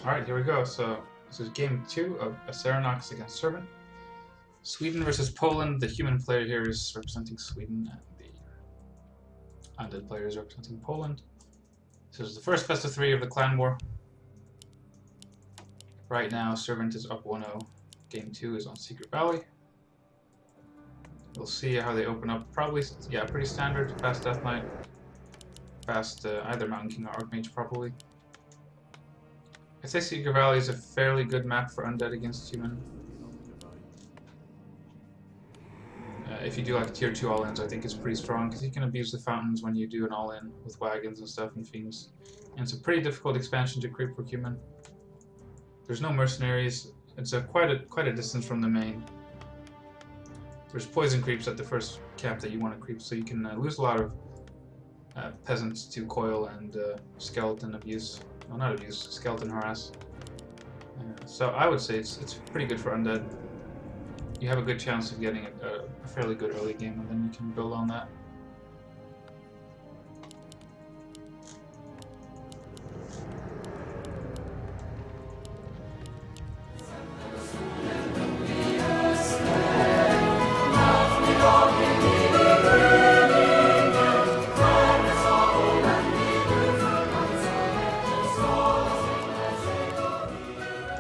Alright, here we go. So, this is game 2 of Aserinox against Servant. Sweden versus Poland. The human player here is representing Sweden, and the undead player is representing Poland. This is the first best of 3 of the clan war. Right now, Servant is up 1-0. Game 2 is on Secret Valley. We'll see how they open up. Probably, yeah, pretty standard. Fast Death Knight. Fast either Mountain King or Archmage, probably. I'd say Secret Valley is a fairly good map for undead against human. If you do like tier 2 all-ins, I think it's pretty strong because you can abuse the fountains when you do an all-in with wagons and stuff and fiends. And it's a pretty difficult expansion to creep for human. There's no mercenaries. It's quite a distance from the main. There's poison creeps at the first camp that you want to creep, so you can lose a lot of peasants to coil and skeleton abuse. Well, not abuse, skeleton harass. So I would say it's pretty good for undead. You have a good chance of getting a fairly good early game, and then you can build on that.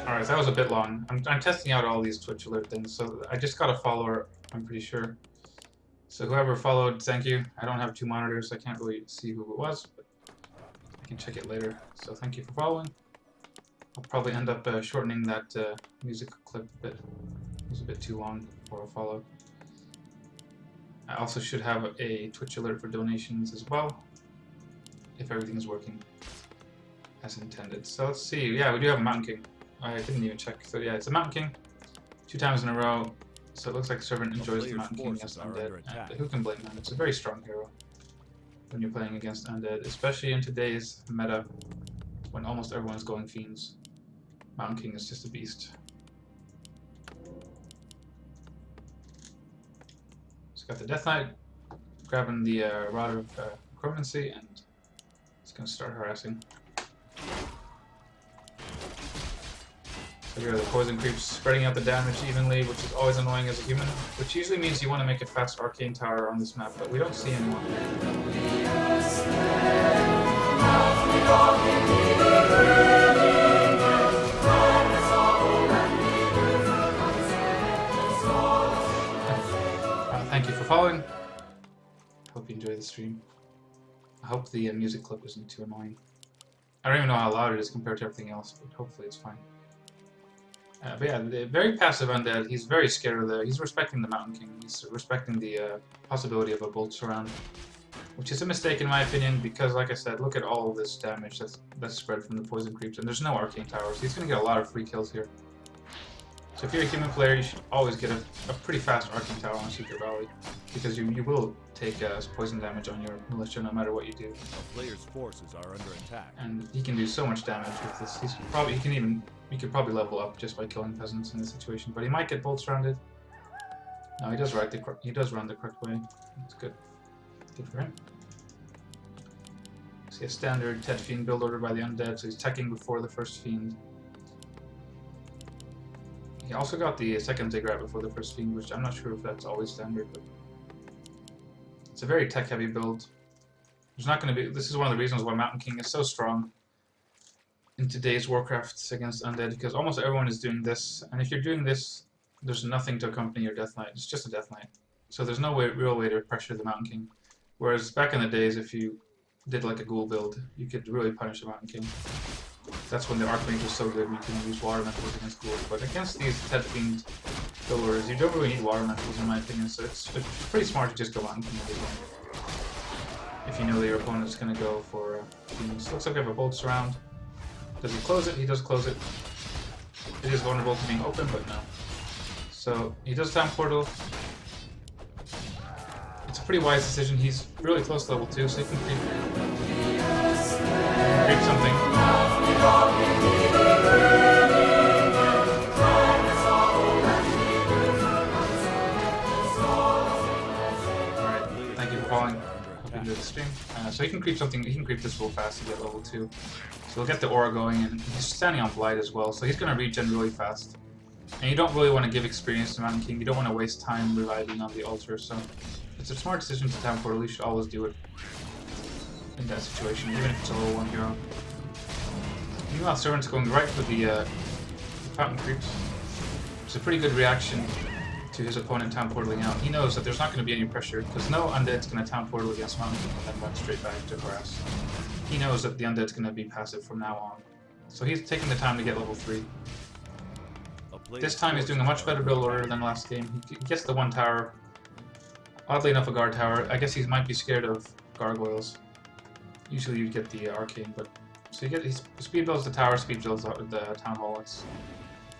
Alright, that was a bit long. I'm testing out all these Twitch alert things, so I just got a follower, I'm pretty sure. So whoever followed, thank you. I don't have 2 monitors, so I can't really see who it was, but I can check it later. So thank you for following. I'll probably end up shortening that music clip a bit. It was a bit too long for a follow. I also should have a Twitch alert for donations as well, if everything is working as intended. So let's see. Yeah, we do have a Mountain King. I didn't even check. So yeah, it's a Mountain King, 2 times in a row. So it looks like Servant enjoys the Mountain King against undead. And who can blame him? It's a very strong hero when you're playing against undead, especially in today's meta when almost everyone's going fiends. Mountain King is just a beast. So got the Death Knight grabbing the Rod of Chromancy, and it's going to start harassing. Here are the poison creeps spreading out the damage evenly, which is always annoying as a human, which usually means you want to make a fast arcane tower on this map, but we don't see anyone. Thank you for following. Hope you enjoy the stream. I hope the music clip isn't too annoying. I don't even know how loud it is compared to everything else, but hopefully it's fine. But yeah, the very passive undead, he's very scared of he's respecting the Mountain King, he's respecting the possibility of a bolt surround, which is a mistake in my opinion, because like I said, look at all of this damage that's spread from the poison creeps, and there's no arcane towers, so he's going to get a lot of free kills here. So if you're a human player, you should always get a pretty fast arcane tower on Secret Valley, because you will take poison damage on your militia no matter what you do. The player's forces are under attack. And he can do so much damage with this. He could probably level up just by killing peasants in this situation, but he might get bolt surrounded. No, he does run the correct way. That's good. Good for him. See a standard Tet Fiend build order by the undead, so he's teching before the first fiend. He also got the second Ziggurat before the first fiend, which I'm not sure if that's always standard, but it's a very tech-heavy build. There's not going to be. This is one of the reasons why Mountain King is so strong in today's Warcraft against undead, because almost everyone is doing this, and if you're doing this, there's nothing to accompany your Death Knight. It's just a Death Knight, so there's no real way to pressure the Mountain King. Whereas back in the days, if you did like a ghoul build, you could really punish the Mountain King. That's when the Archmage was so good, you can use water metals against ghouls. But against these Tet Fiend builders, you don't really need water metals in my opinion, so it's pretty smart to just go Mountain King every game. If you know that your opponent's going to go for fiends. Looks like we have a bolt surround. Does he close it? He does close it. It is vulnerable to being open, but no. So he does Time Portal. It's a pretty wise decision. He's really close to level 2, so he can creep something. Alright, thank you for calling. Hope you enjoyed the stream. So he can creep something, he can creep this real fast to get level 2. So So we'll get the aura going, and he's standing on Blight as well, so he's going to regen really fast. And you don't really want to give experience to Mountain King, you don't want to waste time reviving on the altar, so it's a smart decision to town portal. You should always do it in that situation, even if it's a level 1 hero. Meanwhile, Servant's going right for the Fountain Creeps. It's a pretty good reaction to his opponent town portaling out. He knows that there's not going to be any pressure, because no undead's going to town portal against Mountain King and then run straight back to harass. He knows that the undead's going to be passive from now on. So he's taking the time to get level 3. This time he's doing a much better build order than last game. He gets the 1 tower. Oddly enough, a guard tower. I guess he might be scared of gargoyles. Usually you get the arcane, but... So you get, he speed builds the tower, speed builds the town hall. It's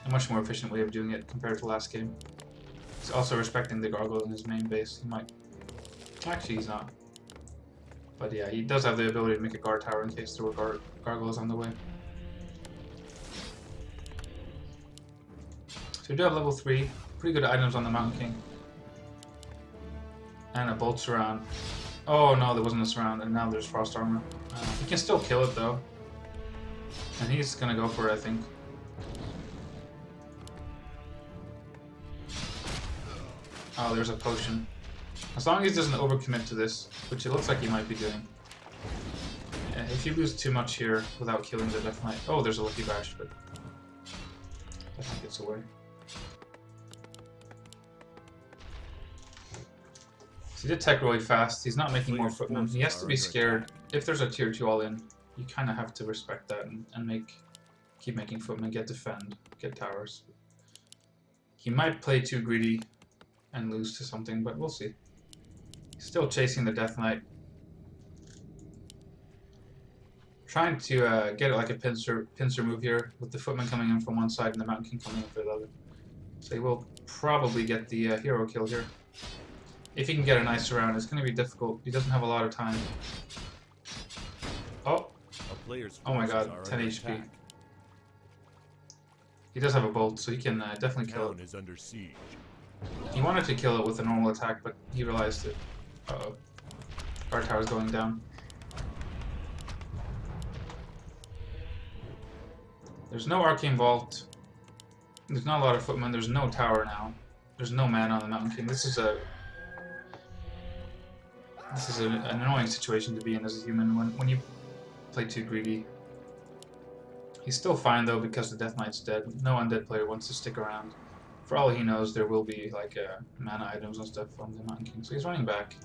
a much more efficient way of doing it compared to last game. He's also respecting the gargoyle in his main base. He might... Actually, he's not. But yeah, he does have the ability to make a guard tower in case there were gargoyles on the way. So we do have level 3. Pretty good items on the Mountain King. And a bolt surround. Oh no, there wasn't a surround, and now there's frost armor. He can still kill it though. And he's gonna go for it, I think. Oh, there's a potion. As long as he doesn't overcommit to this, which it looks like he might be doing. If you lose too much here without killing the Death Knight... Oh, there's a Lucky Bash, but... I think it's away. So he did tech really fast. He's not making more footmen. He has to be scared. If there's a tier 2 all in, you kind of have to respect that and keep making footmen, get defend, get towers. He might play too greedy and lose to something, but we'll see. He's still chasing the Death Knight. Trying to get it like a pincer move here, with the footman coming in from one side and the Mountain King coming in for the other. So he will probably get the hero kill here. If he can get a nice surround, it's going to be difficult. He doesn't have a lot of time. Oh! Oh my god, 10 HP. He does have a bolt, so he can definitely kill it. He wanted to kill it with a normal attack, but he realized it. Uh-oh. Guard tower's going down. There's no Arcane Vault. There's not a lot of footmen. There's no tower now. There's no mana on the Mountain King. This is an annoying situation to be in as a human when you play too greedy. He's still fine though because the Death Knight's dead. No undead player wants to stick around. For all he knows, there will be like mana items and stuff on the Mountain King, so he's running back.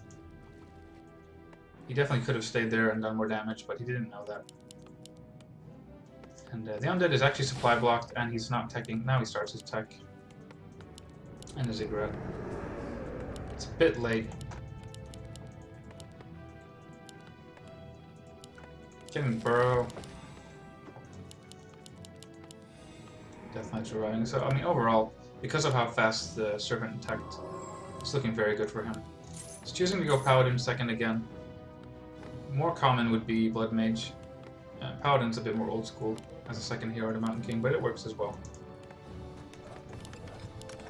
He definitely could have stayed there and done more damage, but he didn't know that. And the undead is actually supply blocked, and he's not teching. Now he starts his tech. And a ziggurat. It's a bit late. Getting burrow. Death Knight's arriving. So, I mean, overall, because of how fast the Servant attacked, it's looking very good for him. He's choosing to go Paladin second again. More common would be Blood Mage. Paladin's a bit more old school as a second hero to Mountain King, but it works as well.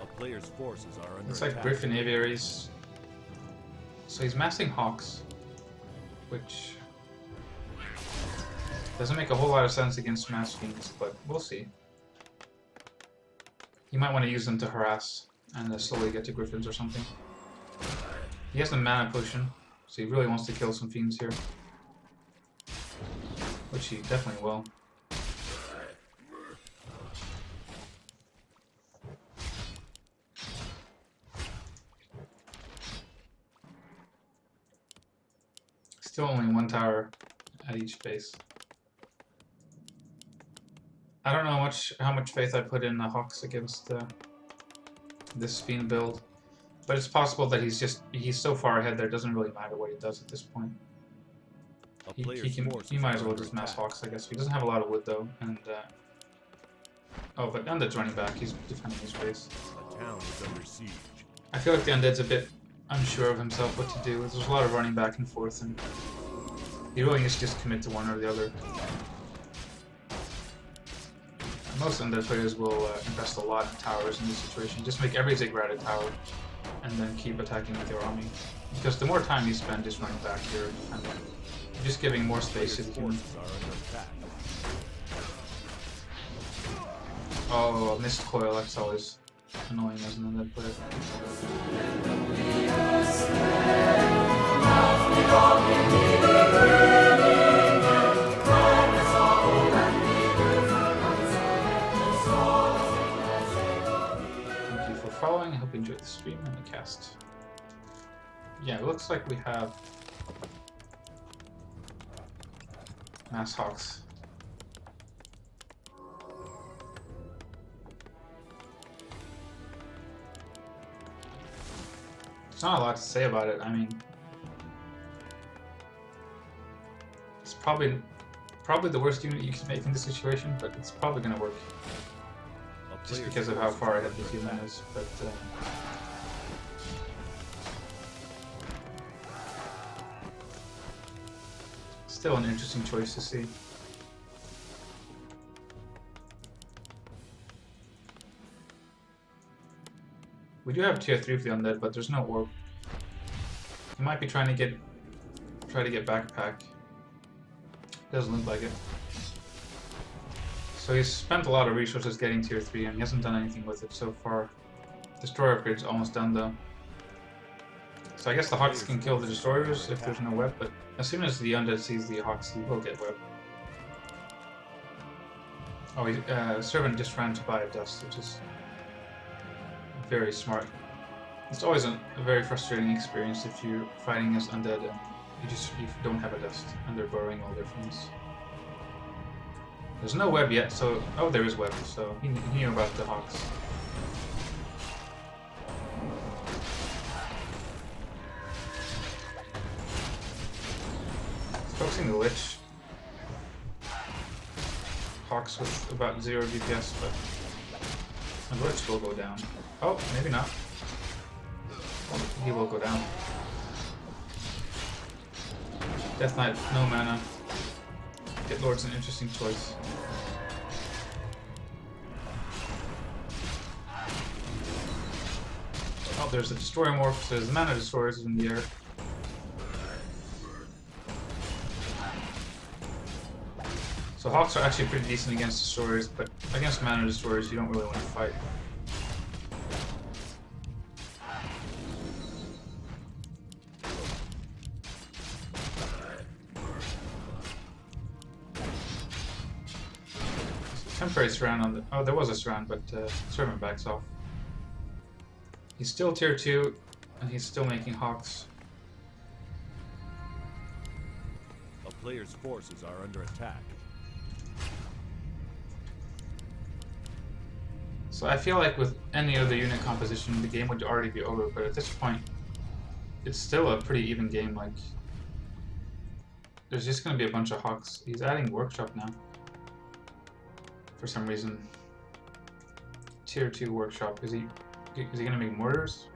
A player's forces are under It's like attack. Griffin Aviaries. So he's massing Hawks, which doesn't make a whole lot of sense against Mass Fiends, but we'll see. He might want to use them to harass and slowly get to Griffins or something. He has the mana potion, so he really wants to kill some Fiends here. Which he definitely will. Still only one tower at each base. I don't know how much faith I put in the Hawks against this Fiend build, but it's possible that he's so far ahead there, it doesn't really matter what he does at this point. He might as well just mass Hawks, I guess. He doesn't have a lot of wood though, and oh, but Undead's running back. He's defending his base. The town is under siege. I feel like the Undead's a bit unsure of himself what to do. There's a lot of running back and forth, and he really needs to just commit to one or the other. Most Undead players will invest a lot in towers in this situation. Just make every ziggurat a tower, and then keep attacking with your army. Because the more time you spend just running back here, and you're just giving more space to the human. Oh, missed coil, that's always annoying as an undead player. Thank you for following. I hope you enjoyed the stream and the cast. Yeah, it looks like we have Mass Hawks. There's not a lot to say about it. I mean, it's probably the worst unit you can make in this situation, but it's probably gonna work. Just because of how far ahead the human is, but still an interesting choice to see. We do have tier 3 for the undead, but there's no orb. He might be try to get backpack. Doesn't look like it. So he's spent a lot of resources getting tier 3 and he hasn't done anything with it so far. Destroyer upgrade's almost done though. So I guess the Hawks can kill the destroyers if there's no web, but as soon as the undead sees the Hawks, he will get web. Oh, Servant just ran to buy a dust, which is very smart. It's always a very frustrating experience if you're fighting as undead and you don't have a dust and they're borrowing all their things. There's no web yet, so... Oh, there is web, so he knew about the Hawks. Focusing the Lich. Hawks with about 0 DPS, but the Lich will go down. Oh, maybe not. He will go down. Death Knight, no mana. Hit Lord's an interesting choice. Oh, there's the Destroyer Morph, so there's the mana destroyers in the air. So Hawks are actually pretty decent against destroyers, but against mana destroyers you don't really want to fight. Temporary surround on the... Oh, there was a surround, but Servant backs off. He's still tier 2, and he's still making Hawks. A player's forces are under attack. So I feel like with any other unit composition, the game would already be over, but at this point, it's still a pretty even game. Like, there's just going to be a bunch of Hawks. He's adding Workshop now. For some reason. Tier 2 Workshop. Is he gonna make mortars?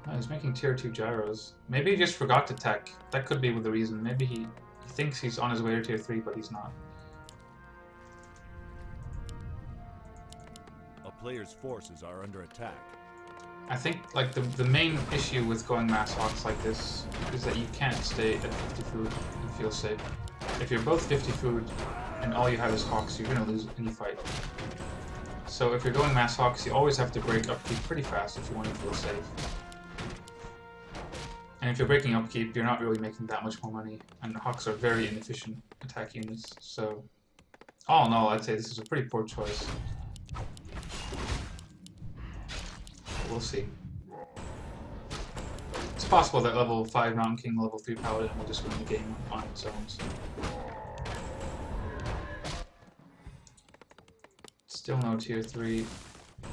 No, he's making tier 2 gyros. Maybe he just forgot to tech. That could be the reason. Maybe he thinks he's on his way to tier 3, but he's not. A player's forces are under attack. I think like the main issue with going mass Hawks like this is that you can't stay at 50 food and feel safe. If you're both 50 food and all you have is Hawks, you're gonna lose any fight. So if you're going mass Hawks, you always have to break upkeep pretty fast if you want to feel safe. And if you're breaking upkeep, you're not really making that much more money, and the Hawks are very inefficient attack units, so all in all, I'd say this is a pretty poor choice. But we'll see. It's possible that level 5 Mountain King, level 3 Paladin will just win the game on its own. So. Still no tier 3.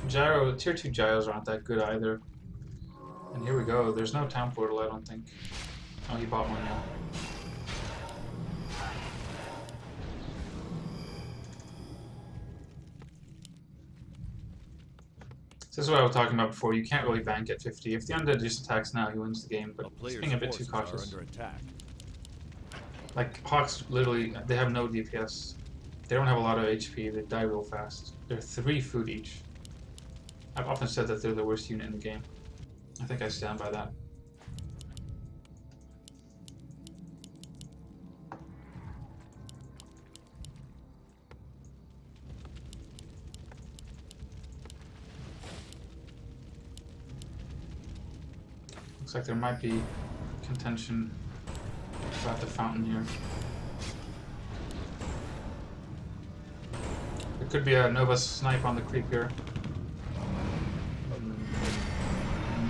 Tier 2 gyros aren't that good either. And here we go. There's no town portal, I don't think. Oh, he bought one now. This is what I was talking about before. You can't really bank at 50. If the undead just attacks now, he wins the game. But he's being a bit too cautious. Like Hawks, literally, they have no DPS. They don't have a lot of HP. They die real fast. They're 3 food each. I've often said that they're the worst unit in the game. I think I stand by that. Looks like there might be contention about the fountain here. There could be a Nova snipe on the creep here.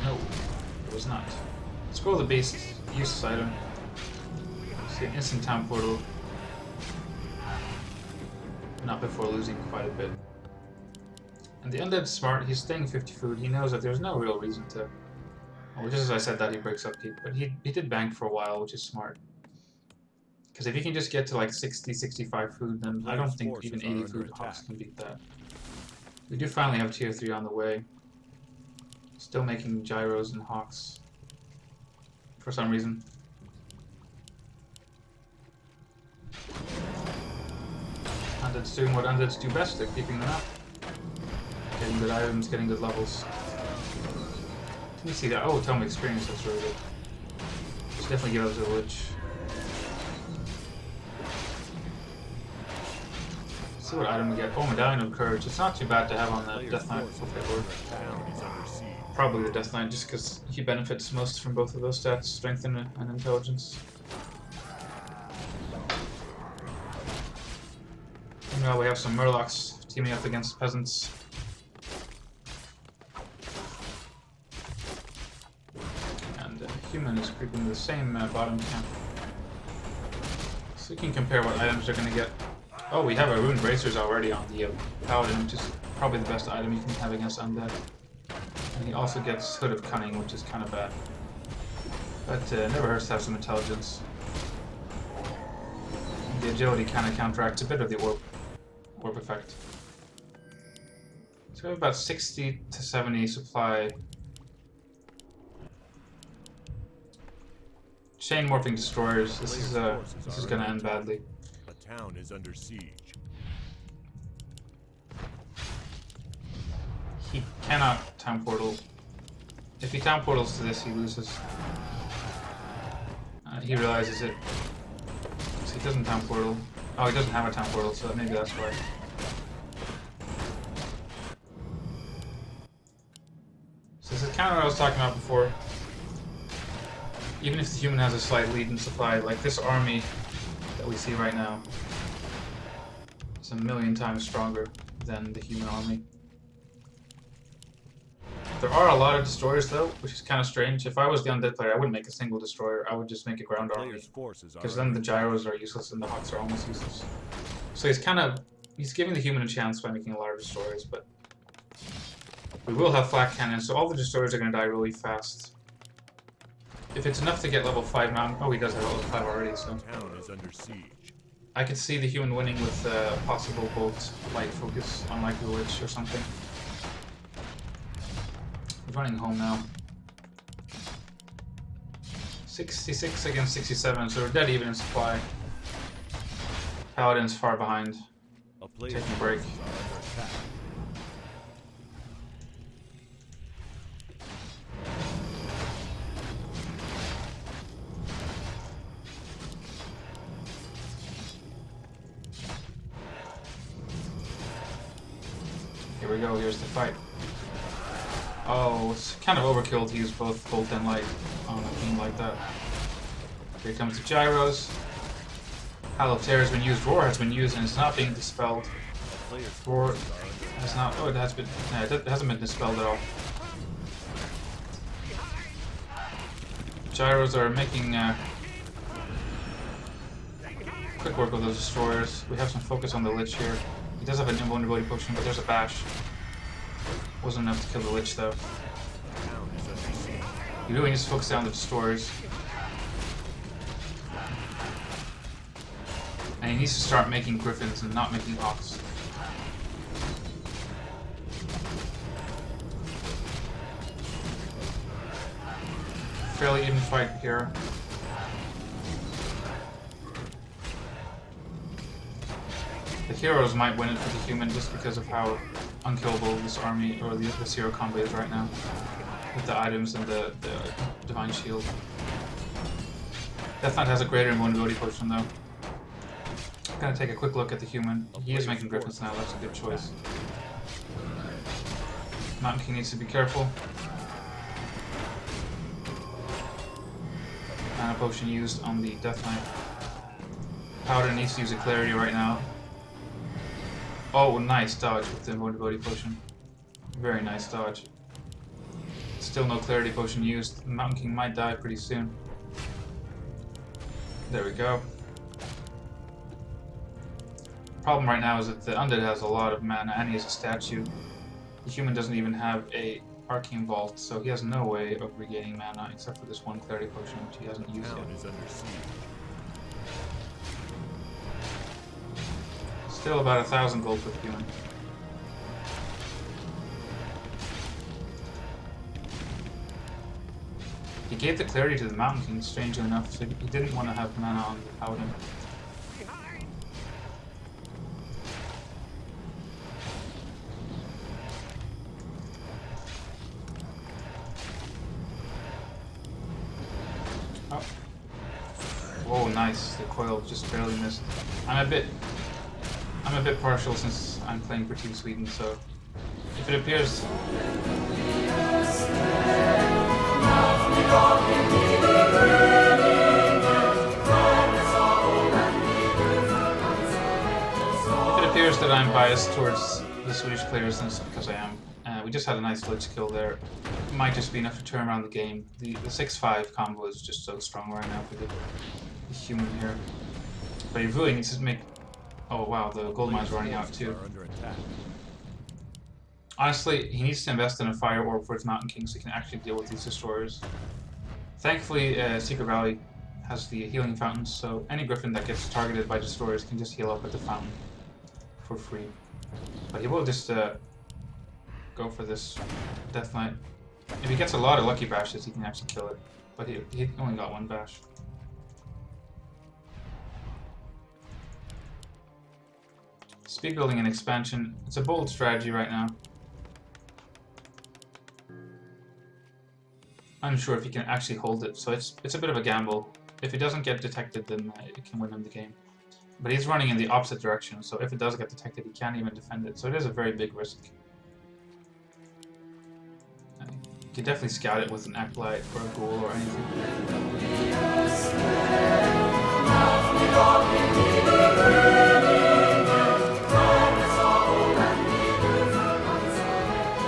No, it was not. Scroll the beast, useless item. See an instant town portal. Not before losing quite a bit. And the undead's smart, he's staying 50 food, he knows that there's no real reason to... Well, just as I said that, he breaks upkeep, but he did bank for a while, which is smart. Because if he can just get to like 60, 65 food, then I don't think even 80 food Hawks can beat that. We do finally have tier 3 on the way. Still making gyros and Hawks. For some reason. Undead's doing what undeads do best, they're keeping them up. Getting good items, getting good levels. Let me see that. Oh, tell me experience, that's really good. Should definitely give us a Lich. Let's see what item we get. Oh, Medallion of Courage. It's not too bad to have on the Death Knight if they work. Probably the Death Knight, just because he benefits most from both of those stats, strength and intelligence. Meanwhile, we have some Murlocs teaming up against peasants. And human is creeping the same bottom camp. So we can compare what items they're going to get. Oh, we have a Rune Bracers already on the Paladin, which is probably the best item you can have against undead. And he also gets Hood of Cunning, which is kind of bad. But never hurts to have some intelligence. The agility kind of counteracts a bit of the orb effect. So we have about 60 to 70 supply. Chain morphing destroyers. This is gonna end badly. The town is under siege. He cannot town portal. If he town portals to this, he loses. He realizes it. So he doesn't town portal. Oh, he doesn't have a town portal, so maybe that's why. So this is kind of what I was talking about before. Even if the human has a slight lead in supply, like this army that we see right now, is a million times stronger than the human army. There are a lot of destroyers though, which is kind of strange. If I was the undead player, I wouldn't make a single destroyer. I would just make a ground army, because then the gyros are useless and the Hawks are almost useless. So he's giving the human a chance by making a lot of destroyers, but we will have flak cannons, so all the destroyers are going to die really fast. If it's enough to get level 5 now, oh, he does have level 5 already, so Town is under siege. I could see the human winning with a possible bolt light focus on like the Lich or something. He's running home now. 66 against 67, so we're dead even in supply. Paladin's far behind. Taking a break. Here we go, here's the fight. Oh, it's kind of overkill to use both Bolt and Light on a team like that. Here comes the Gyros. Hollow Tear has been used, Roar has been used, and it's not being dispelled. Roar has not, oh, it has been, yeah, it hasn't been dispelled at all. Gyros are making quick work with those destroyers. We have some focus on the Lich here. He does have an invulnerability potion, but there's a bash. Wasn't enough to kill the Lich though. He really needs to focus down the destroyers. And he needs to start making Griffins and not making Hawks. Fairly even fight here. The heroes might win it for the human just because of how unkillable this army or this hero combo is right now. With the items and the Divine Shield. Death Knight has a greater invulnerability potion though. I'm gonna take a quick look at the human. He is making Griffins now, that's a good choice. Mountain King needs to be careful. mana potion used on the Death Knight. Powder needs to use a clarity right now. Oh, nice dodge with the invulnerability potion. Very nice dodge. Still no clarity potion used. The Mountain King might die pretty soon. There we go. Problem right now is that the undead has a lot of mana and he has a statue. The human doesn't even have a arcane vault, so he has no way of regaining mana except for this one clarity potion which he hasn't used yet. Is under siege. Still about 1,000 gold for the human. He gave the clarity to the Mountain King, strangely enough, so he didn't want to have mana on the Paladin. Oh. Whoa, nice. The coil just barely missed. I'm a bit partial since I'm playing for Team Sweden, so if it appears that I'm biased towards the Swedish players, then it's because I am. We just had a nice Lich kill there. It might just be enough to turn around the game. The 6-5 combo is just so strong right now for the human here. But he really needs to make... Oh wow, the gold mine's running out too. Honestly, he needs to invest in a fire orb for his Mountain King so he can actually deal with these destroyers. Thankfully, Secret Valley has the healing fountains, so any griffin that gets targeted by destroyers can just heal up at the fountain for free. But he will just go for this Death Knight. If he gets a lot of lucky bashes, he can actually kill it. But he only got one bash. Speed building and expansion. It's a bold strategy right now. Unsure if he can actually hold it, so it's a bit of a gamble. If he doesn't get detected, then it can win him the game. But he's running in the opposite direction, so if it does get detected, he can't even defend it. So it is a very big risk. You can definitely scout it with an Acolyte or a Ghoul or anything.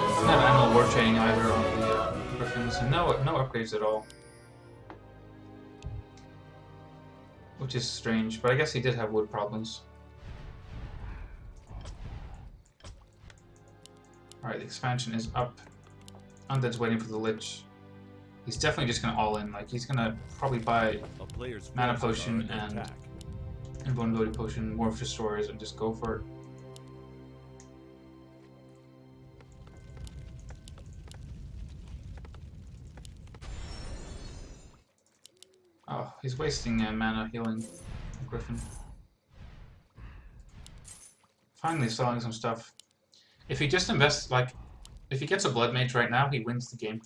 Doesn't have animal war training either on the Griffins, and no upgrades at all. Which is strange, but I guess he did have wood problems. Alright, the expansion is up. Undead's waiting for the Lich. He's definitely just gonna all in. Like, he's gonna probably buy mana potion and invulnerability potion, Morph Destroyers, and just go for it. Oh, he's wasting mana healing Griffin. Finally selling some stuff. If he just invests, like, if he gets a Blood Mage right now, he wins the game.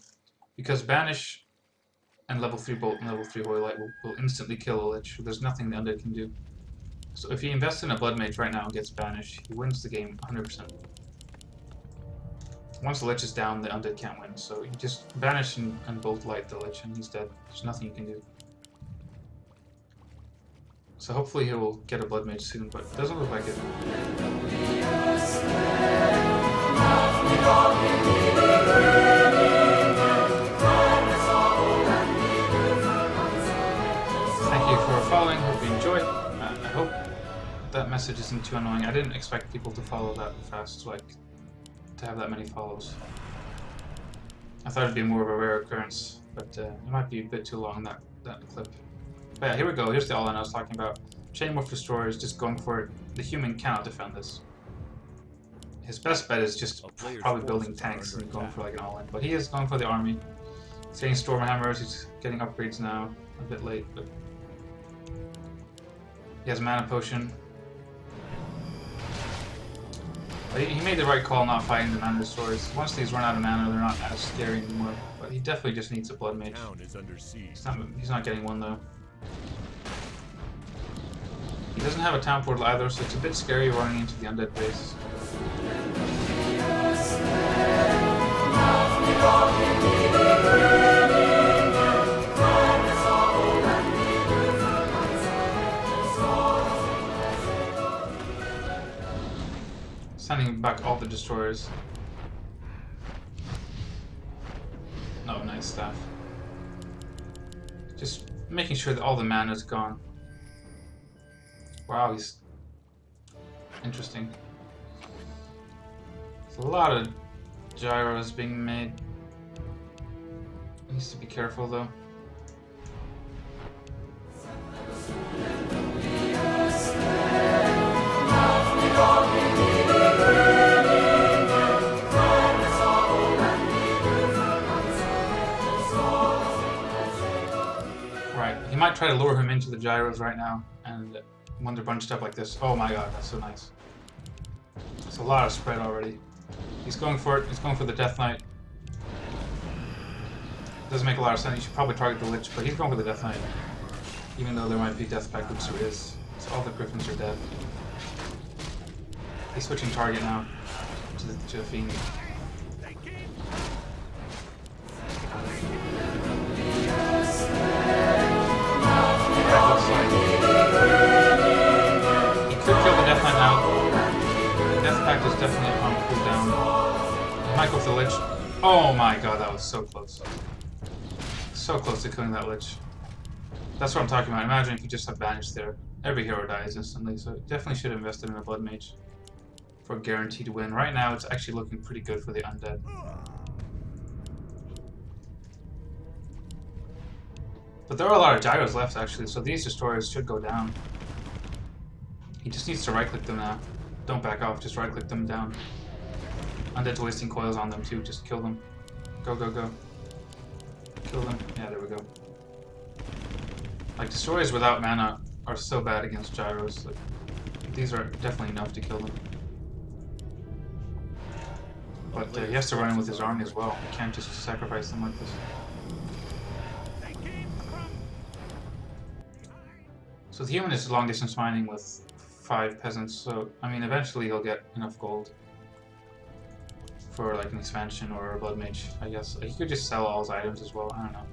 Because Banish and level 3 Bolt and level 3 Hoylite will instantly kill a Lich. There's nothing the Undead can do. So if he invests in a Blood Mage right now and gets Banish, he wins the game 100%. Once the Lich is down, the Undead can't win. So you just Banish and Bolt Light the Lich and he's dead. There's nothing you can do. So hopefully he will get a Blood Mage soon, but it doesn't look like it. Thank you for following, hope you enjoyed. I hope that message isn't too annoying. I didn't expect people to follow that fast, like, to have that many follows. I thought it'd be more of a rare occurrence, but it might be a bit too long, that clip. But yeah, here we go. Here's the all-in I was talking about. Chain Morph Destroyer is just going for it. The human cannot defend this. His best bet is just probably building tanks and going for like an all-in. But he is going for the army. He's getting Storm Hammers. He's getting upgrades now. A bit late, but he has Mana Potion. But he made the right call not fighting the Mana Destroyers. Once these run out of mana, they're not as scary anymore. But he definitely just needs a Blood Mage. He's not getting one though. He doesn't have a town portal either, so it's a bit scary running into the undead base. sending back all the destroyers. No, nice stuff. Just making sure that all the mana is gone. Wow, he's interesting. There's a lot of gyros being made. Needs to be careful though. Right, he might try to lure him into the gyros right now, and when they're bunched up like this. Oh my god, that's so nice. It's a lot of spread already. He's going for it. He's going for the Death Knight. Doesn't make a lot of sense. You should probably target the Lich, but he's going for the Death Knight. Even though there might be Death Pact, which there is. So all the Griffins are dead. He's switching target now to the Fiend. He could kill the Death Knight now. Death Pact is definitely on cooldown. He might go for the Lich. Oh my god, that was so close. So close to killing that Lich. That's what I'm talking about. Imagine if you just have Banish there. Every hero dies instantly, so definitely should have invested in a Blood Mage for a guaranteed win. Right now, it's actually looking pretty good for the Undead. But there are a lot of gyros left, actually, so these destroyers should go down. He just needs to right-click them now. Don't back off, just right-click them down. Undead's wasting coils on them, too. Just kill them. Go, go, go. Kill them. Yeah, there we go. Like, destroyers without mana are so bad against gyros. Like, these are definitely enough to kill them. But he has to run in with his army as well. He can't just sacrifice them like this. So the human is long distance mining with 5 peasants, so I mean eventually he'll get enough gold for like an expansion or a blood mage, I guess. He could just sell all his items as well, I don't know.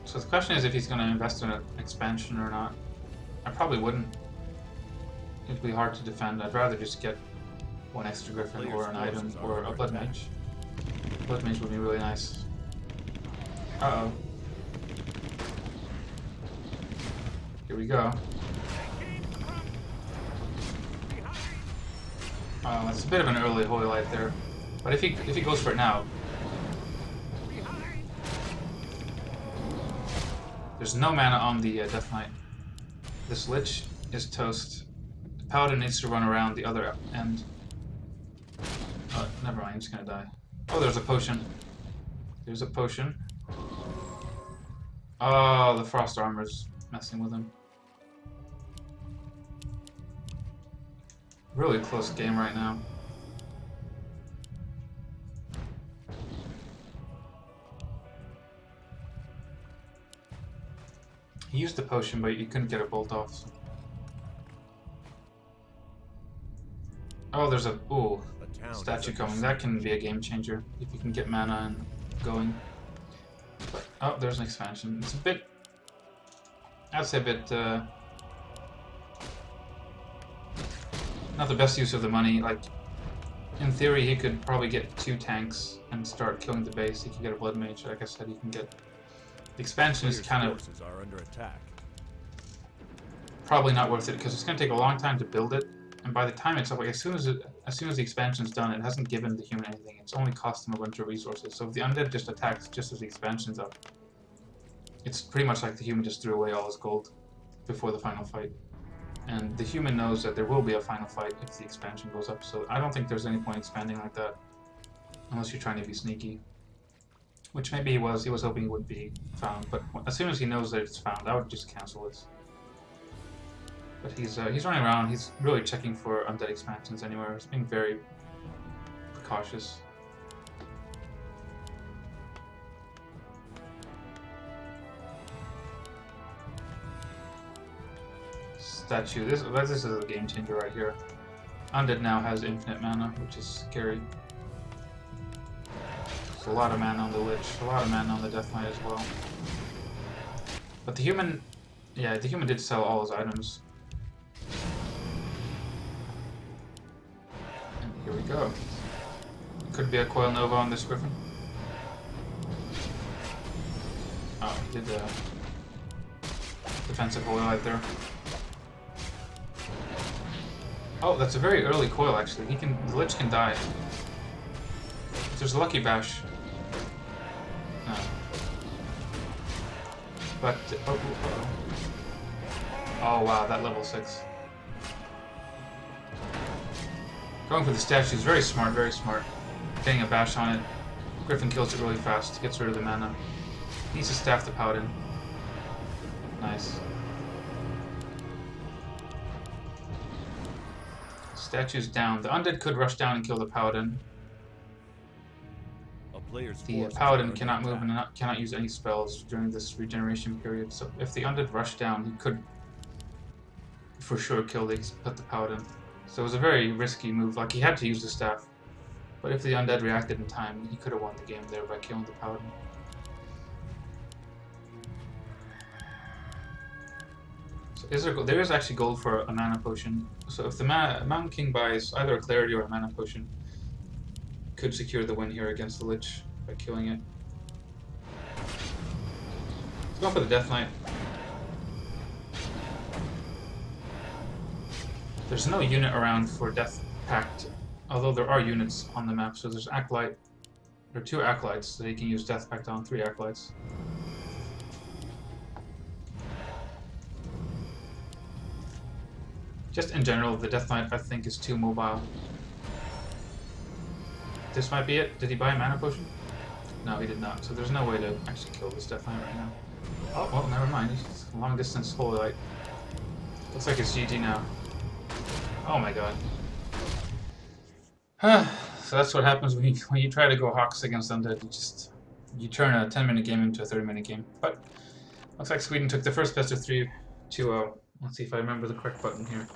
So the question is if he's going to invest in an expansion or not. I probably wouldn't. It'd be hard to defend. I'd rather just get one extra Griffin or an item or a Blood Mage. Blood Mage would be really nice. Uh-oh. Here we go. It's a bit of an early Holy Light there. But if he goes for it now, there's no mana on the Death Knight. This Lich is toast. The Paladin needs to run around the other end. Oh, never mind, he's gonna die. Oh, there's a potion. There's a potion. Oh, the Frost Armor's messing with him. Really close game right now. He used the potion, but you couldn't get a bolt off. So. Oh, there's a statue coming. That can be a game changer if you can get mana and going. But, oh, there's an expansion. It's a bit, I'd say a bit, not the best use of the money. Like, in theory, he could probably get 2 tanks and start killing the base. He could get a Blood Mage. Like I said, he can get. The expansion is kind of probably not worth it because it's going to take a long time to build it, and by the time it's up, like as soon as the expansion's done, it hasn't given the human anything. It's only cost him a bunch of resources. So if the undead just attacks just as the expansion's up, it's pretty much like the human just threw away all his gold before the final fight. And the human knows that there will be a final fight if the expansion goes up. So I don't think there's any point expanding like that unless you're trying to be sneaky. Which maybe he was hoping it would be found, but as soon as he knows that it's found, I would just cancel this. But he's running around, he's really checking for undead expansions anywhere, he's being very precautious. Statue, this is a game changer right here. Undead now has infinite mana, which is scary. There's a lot of mana on the Lich, a lot of mana on the Death Knight as well. But the human, yeah, the human did sell all his items. And here we go. Could be a Coil Nova on this Griffin. Oh, he did a defensive oil right there. Oh, that's a very early coil actually. The Lich can die. If there's a Lucky Bash. No. But oh wow, that level 6. Going for the statue is very smart, very smart. Getting a bash on it. Griffin kills it really fast, gets rid of the mana. Needs to staff the Paladin. Nice. Statue's down. The Undead could rush down and kill the Paladin. The Paladin cannot move and cannot use any spells during this regeneration period, so if the Undead rush down, he could for sure kill the Paladin. So it was a very risky move, like he had to use the staff. But if the Undead reacted in time, he could have won the game there by killing the Paladin. So there is actually gold for a mana potion. So if the Mountain King buys either a Clarity or a mana potion, could secure the win here against the Lich by killing it. Let's go for the Death Knight. There's no unit around for Death Pact, although there are units on the map. So there's Acolyte. There are 2 Acolytes, so you can use Death Pact on 3 Acolytes. Just in general, the Death Knight I think is too mobile. This might be it. Did he buy a mana potion? No, he did not. So there's no way to actually kill this Death Knight right now. Oh, well, never mind. It's a long distance Holy Light. Looks like it's GG now. Oh my god. So that's what happens when you try to go Hawks against Undead. You turn a 10-minute game into a 30-minute game. But looks like Sweden took the first best of 3 2-0. Let's see if I remember the correct button here.